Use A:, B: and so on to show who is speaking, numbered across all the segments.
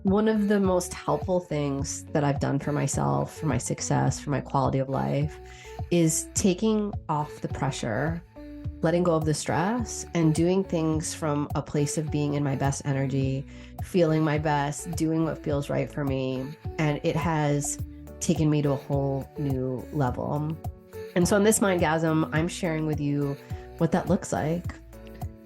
A: One of the most helpful things that I've done for myself, for my success, for my quality of life, is taking off the pressure, letting go of the stress, and doing things from a place of being in my best energy, feeling my best, doing what feels right for me. And it has taken me to a whole new level. And so, in this mindgasm, I'm sharing with you what that looks like,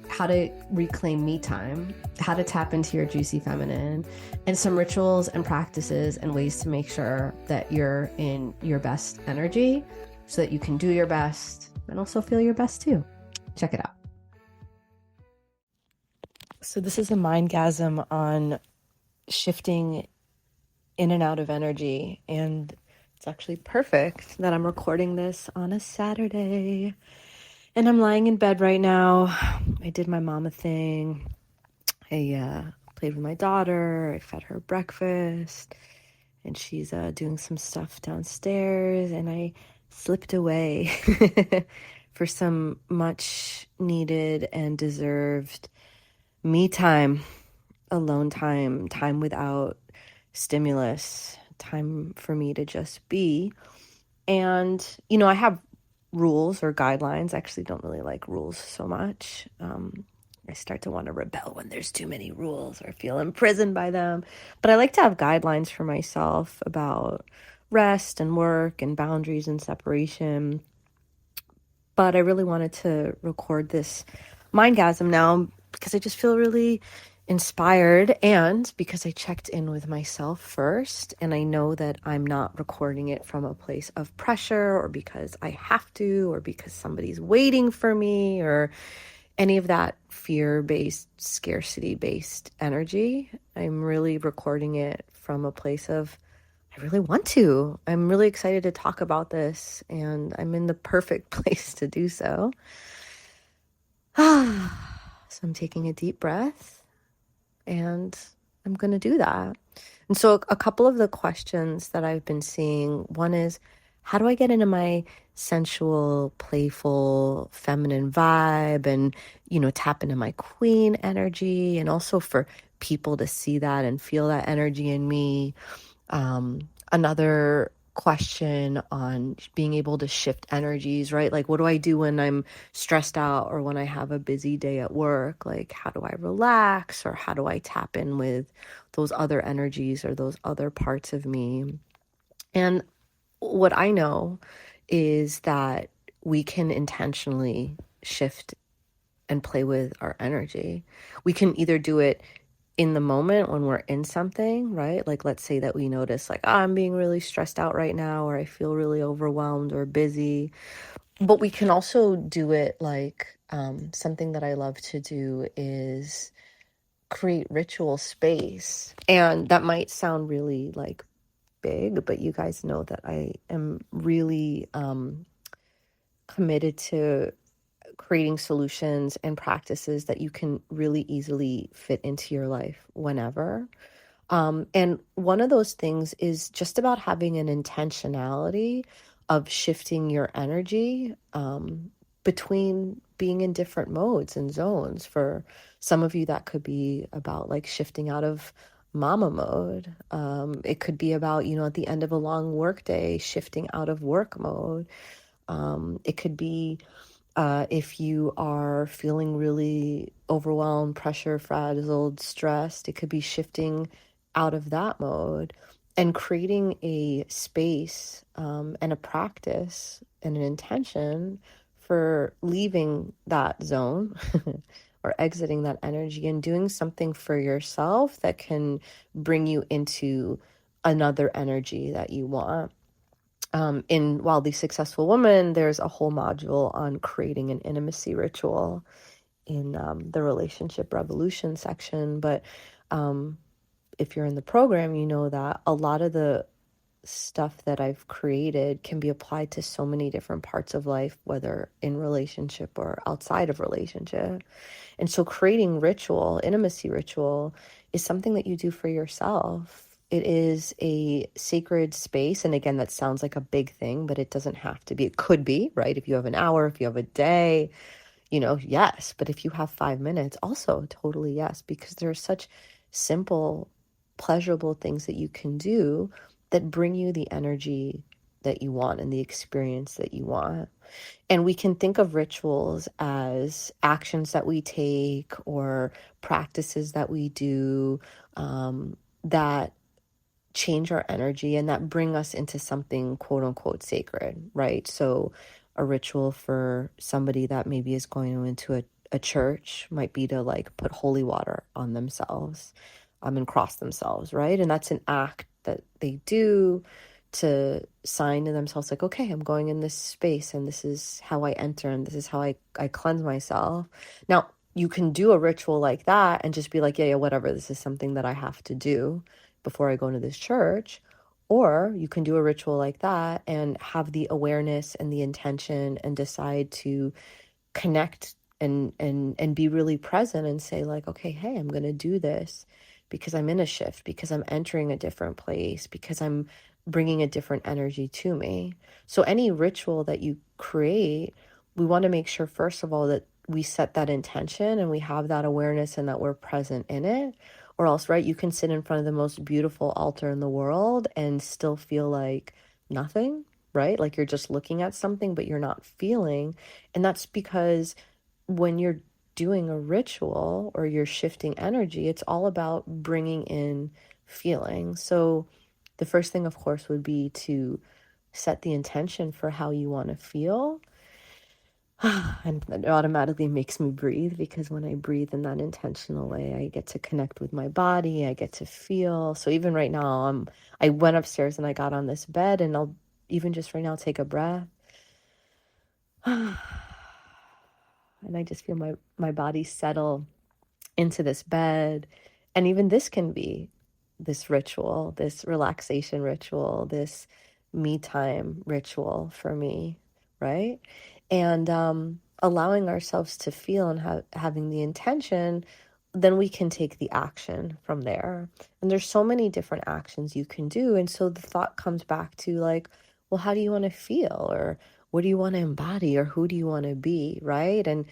A: how to reclaim me time, how to tap into your juicy feminine, and some rituals and practices and ways to make sure that you're in your best energy so that you can do your best and also feel your best too. Check it out. So, this is a mindgasm on shifting in and out of energy. And it's actually perfect that I'm recording this on a Saturday. And I'm lying in bed right now. I did my mama thing. I played with my daughter. I fed her breakfast. And she's doing some stuff downstairs. And I slipped away for some much needed and deserved me time, alone time, time without stimulus, time for me to just be. And, I have rules or guidelines. I actually don't really like rules so much. I start to want to rebel when there's too many rules or feel imprisoned by them. But I like to have guidelines for myself about rest and work and boundaries and separation. But I really wanted to record this mindgasm now because I just feel really inspired and because I checked in with myself first, and I know that I'm not recording it from a place of pressure or because I have to or because somebody's waiting for me or any of that fear-based, scarcity-based energy. I'm really recording it from a place of I really want to. I'm really excited to talk about this, and I'm in the perfect place to do so. So I'm taking a deep breath, and I'm going to do that. And so a couple of the questions that I've been seeing, one is, how do I get into my sensual, playful, feminine vibe and, tap into my queen energy, and also for people to see that and feel that energy in me. Another question on being able to shift energies, right? Like, what do I do when I'm stressed out or when I have a busy day at work? Like, how do I relax, or how do I tap in with those other energies or those other parts of me? And what I know is that we can intentionally shift and play with our energy. We can either do it in the moment when we're in something, right? Like, let's say that we notice, like, I'm being really stressed out right now, or I feel really overwhelmed or busy. But we can also do it like something that I love to do is create ritual space. And that might sound really like big, but you guys know that I am really committed to creating solutions and practices that you can really easily fit into your life whenever. And one of those things is just about having an intentionality of shifting your energy between being in different modes and zones. For some of you, that could be about like shifting out of mama mode. It could be about, at the end of a long work day, shifting out of work mode. It could be if you are feeling really overwhelmed, pressure, frazzled, stressed, it could be shifting out of that mode and creating a space and a practice and an intention for leaving that zone or exiting that energy and doing something for yourself that can bring you into another energy that you want. In Wildly Successful Woman, there's a whole module on creating an intimacy ritual in the relationship revolution section. But if you're in the program, you know that a lot of the stuff that I've created can be applied to so many different parts of life, whether in relationship or outside of relationship. And so creating ritual, intimacy ritual, is something that you do for yourself. It is a sacred space. And again, that sounds like a big thing, but it doesn't have to be. It could be, right? If you have an hour, if you have a day, yes. But if you have 5 minutes, also totally yes, because there are such simple pleasurable things that you can do that bring you the energy that you want and the experience that you want. And we can think of rituals as actions that we take or practices that we do, that change our energy and that bring us into something quote unquote sacred, right? So a ritual for somebody that maybe is going into a church might be to like put holy water on themselves, and cross themselves, right? And that's an act that they do to sign to themselves like, okay, I'm going in this space and this is how I enter and this is how I cleanse myself. Now, you can do a ritual like that and just be like, yeah, whatever, this is something that I have to do before I go into this church. Or you can do a ritual like that and have the awareness and the intention and decide to connect and be really present and say like, okay, hey, I'm going to do this because I'm in a shift, because I'm entering a different place, because I'm bringing a different energy to me. So any ritual that you create, we want to make sure first of all that we set that intention and we have that awareness and that we're present in it. Or else, right, you can sit in front of the most beautiful altar in the world and still feel like nothing, right? Like you're just looking at something, but you're not feeling. And that's because when you're doing a ritual or you're shifting energy, it's all about bringing in feeling. So the first thing, of course, would be to set the intention for how you want to feel. And it automatically makes me breathe because when I breathe in that intentional way, I get to connect with my body, I get to feel. So even right now, I went upstairs and I got on this bed and I'll even just right now take a breath. And I just feel my body settle into this bed. And even this can be this ritual, this relaxation ritual, this me time ritual for me, right? And allowing ourselves to feel and having the intention, then we can take the action from there. And there's so many different actions you can do. And so the thought comes back to like, well, how do you want to feel? Or what do you want to embody? Or who do you want to be, right? And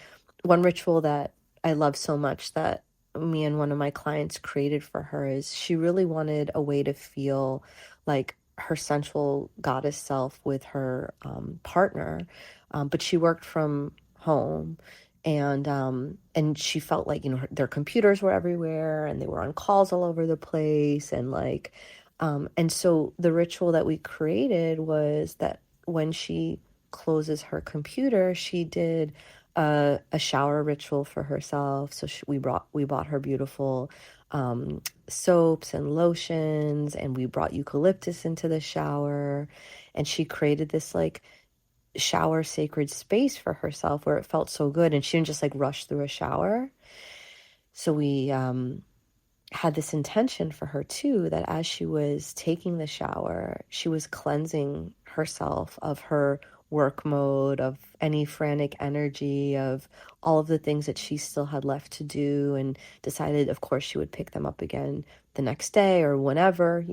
A: one ritual that I love so much that me and one of my clients created for her is she really wanted a way to feel like her sensual goddess self with her partner, but she worked from home, and she felt like, their computers were everywhere and they were on calls all over the place, and like and so the ritual that we created was that when she closes her computer, she did a shower ritual for herself. So we bought her beautiful soaps and lotions, and we brought eucalyptus into the shower, and she created this like shower sacred space for herself where it felt so good, and she didn't just like rush through a shower. So we had this intention for her too, that as she was taking the shower, she was cleansing herself of her work mode, of any frantic energy, of all of the things that she still had left to do, and decided, of course, she would pick them up again the next day or whenever,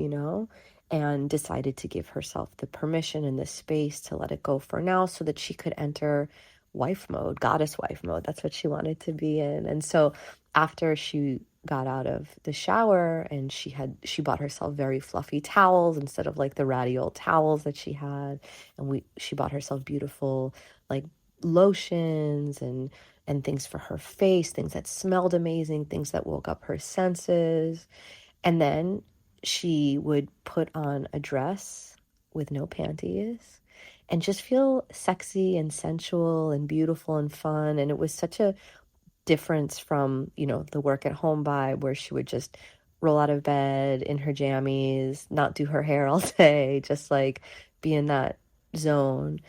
A: and decided to give herself the permission and the space to let it go for now so that she could enter wife mode, goddess wife mode. That's what she wanted to be in. And so after she got out of the shower, and she bought herself very fluffy towels instead of like the ratty old towels that she had, and she bought herself beautiful like lotions and things for her face, things that smelled amazing, things that woke up her senses. And then she would put on a dress with no panties and just feel sexy and sensual and beautiful and fun. And it was such a difference from, the work at home vibe where she would just roll out of bed in her jammies, not do her hair all day, just like be in that zone.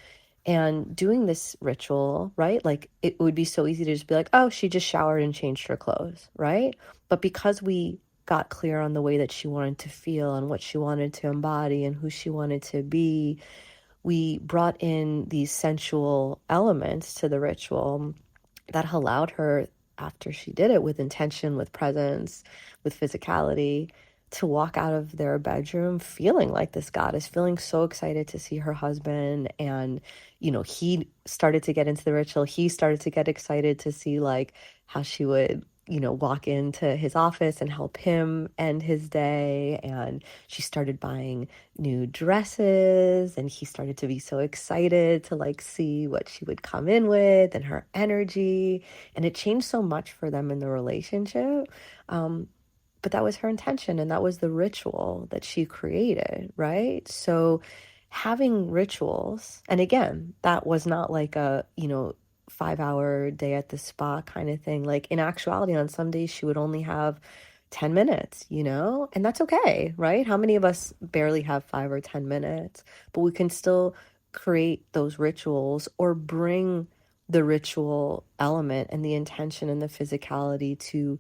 A: And doing this ritual, right? Like it would be so easy to just be like, oh, she just showered and changed her clothes, right? But because we got clear on the way that she wanted to feel and what she wanted to embody and who she wanted to be, we brought in these sensual elements to the ritual that allowed her, after she did it with intention, with presence, with physicality, to walk out of their bedroom feeling like this goddess, feeling so excited to see her husband. And, he started to get into the ritual. He started to get excited to see like how she would walk into his office and help him end his day. And she started buying new dresses, and he started to be so excited to like see what she would come in with and her energy. And it changed so much for them in the relationship. But that was her intention, and that was the ritual that she created, right? So having rituals, and again, that was not like a, 5 hour day at the spa kind of thing. Like in actuality, on some days she would only have 10 minutes, and that's okay, right? How many of us barely have 5 or 10 minutes? But we can still create those rituals or bring the ritual element and the intention and the physicality to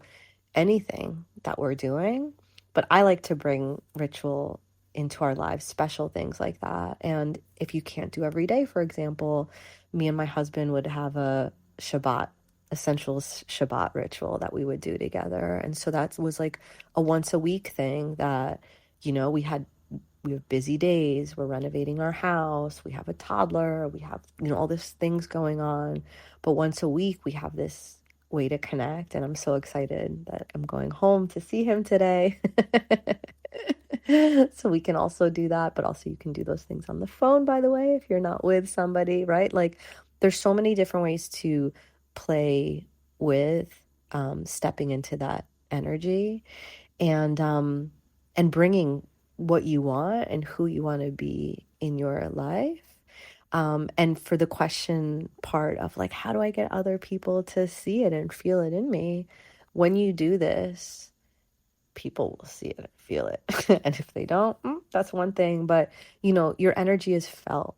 A: anything that we're doing. But I like to bring ritual into our lives, special things like that. And if you can't do every day, for example, me and my husband would have a Shabbat, essential Shabbat ritual that we would do together. And so that was like a once a week thing that, we have busy days, we're renovating our house, we have a toddler, we have, all these things going on. But once a week, we have this way to connect. And I'm so excited that I'm going home to see him today. So we can also do that, but also you can do those things on the phone, by the way, if you're not with somebody, right? Like there's so many different ways to play with stepping into that energy and bringing what you want and who you want to be in your life. And for the question part of like, how do I get other people to see it and feel it in me? When you do this, people will see it and feel it. And if they don't, that's one thing. But, your energy is felt,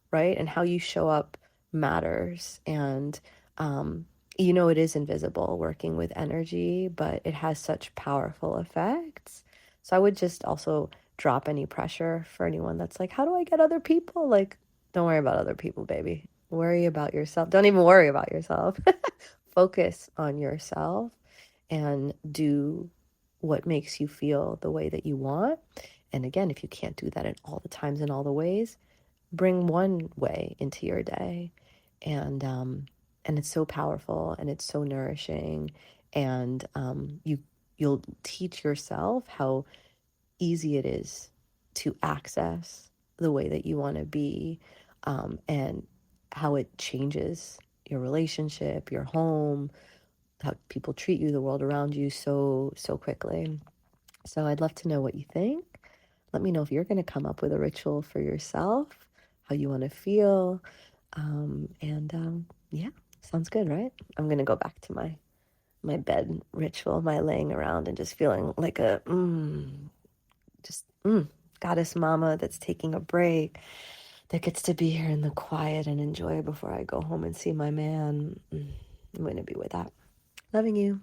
A: right? And how you show up matters. And, it is invisible working with energy, but it has such powerful effects. So I would just also drop any pressure for anyone that's like, how do I get other people? Like, don't worry about other people, baby. Worry about yourself. Don't even worry about yourself. Focus on yourself and do what makes you feel the way that you want. And again, if you can't do that in all the times and all the ways, bring one way into your day. And it's so powerful and it's so nourishing. And you'll teach yourself how easy it is to access the way that you want to be, and how it changes your relationship, your home, how people treat you, the world around you so quickly. So I'd love to know what you think. Let me know if you're going to come up with a ritual for yourself, how you want to feel. Yeah, sounds good, right? I'm going to go back to my bed ritual, my laying around and just feeling like a goddess mama that's taking a break, that gets to be here in the quiet and enjoy before I go home and see my man. I'm going to be with that. Loving you.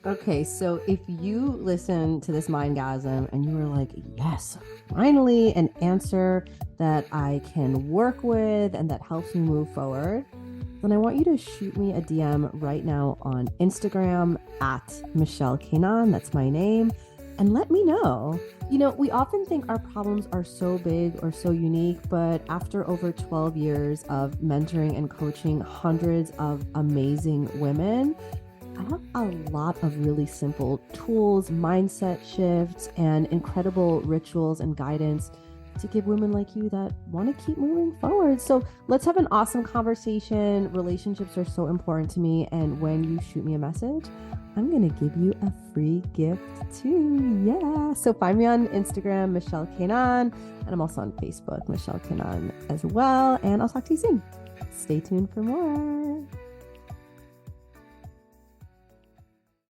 B: Okay, so if you listen to this mindgasm and you were like, yes, finally an answer that I can work with and that helps me move forward, then I want you to shoot me a DM right now on Instagram at Michelle Kanan, that's my name, and let me know. We often think our problems are so big or so unique, but after over 12 years of mentoring and coaching hundreds of amazing women, I have a lot of really simple tools, mindset shifts, and incredible rituals and guidance to give women like you that want to keep moving forward. So let's have an awesome conversation. Relationships are so important to me. And when you shoot me a message, I'm going to give you a free gift too. Yeah. So find me on Instagram, Michelle Kanan. And I'm also on Facebook, Michelle Kanan as well. And I'll talk to you soon. Stay tuned for more.